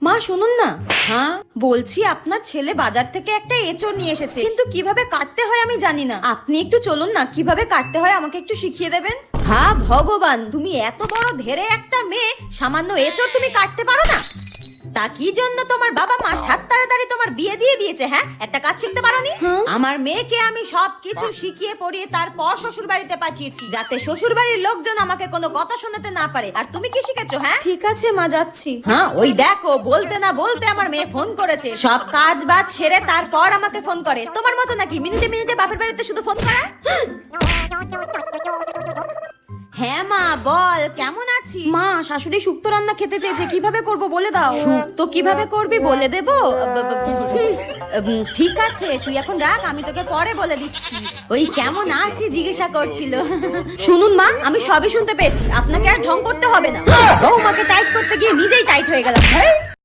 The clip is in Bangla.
মা শুনুন না। হ্যাঁ বলছি, আপনার ছেলে বাজার থেকে একটা এঁচড় নিয়ে এসেছে, কিন্তু কিভাবে কাটতে হয় আমি জানি না। আপনি একটু চলুন না, কিভাবে কাটতে হয় আমাকে একটু শিখিয়ে দেবেন। হ্যাঁ ভগবান, তুমি এত বড় ধেরে একটা মেয়ে, সামান্য এঁচড় তুমি কাটতে পারো না? তা কি জন্য তোমার বাবা মা সাত তাড়াতাড়ি তোমার বিয়ে দিয়ে দিয়েছে? হ্যাঁ, একটা কাজ শিখতে পারোনি? আমার মেয়েকে আমি সবকিছু শিখিয়ে পড়িয়ে তারপর শ্বশুর বাড়িতে পাঠিয়েছি, যাতে শ্বশুর বাড়ির লোকজন আমাকে কোনো কথা শোনাতে না পারে। আর তুমি কি শিখেছো? হ্যাঁ ঠিক আছে মা, যাচ্ছি। হ্যাঁ ওই দেখো, বলতে না বলতে আমার মেয়ে ফোন করেছে। সব কাজ বাজ সেরে তারপর আমাকে ফোন করে। তোমার মতো নাকি মিনিটে মিনিটে বাপের বাড়িতে শুধু ফোন করা? হ্যাঁ মা বল, কেমন আছিস? মা শাশুড়ি শুক্তো রান্না খেতে চেয়েছে, কিভাবে করব বলে দাও। শুক্তো কিভাবে করবি বলে দেবো? ঠিক আছে, তুই এখন রাখ, আমি তোকে পরে বলে দিচ্ছি। ওই কেমন আছি জিজ্ঞাসা করছিল। শুনুন মা, আমি সবই শুনতে পেয়েছি, আপনাকে আর ঢং করতে হবে না। বৌমাকে টাইট করতে গিয়ে নিজেই টাইট হয়ে গেলাম।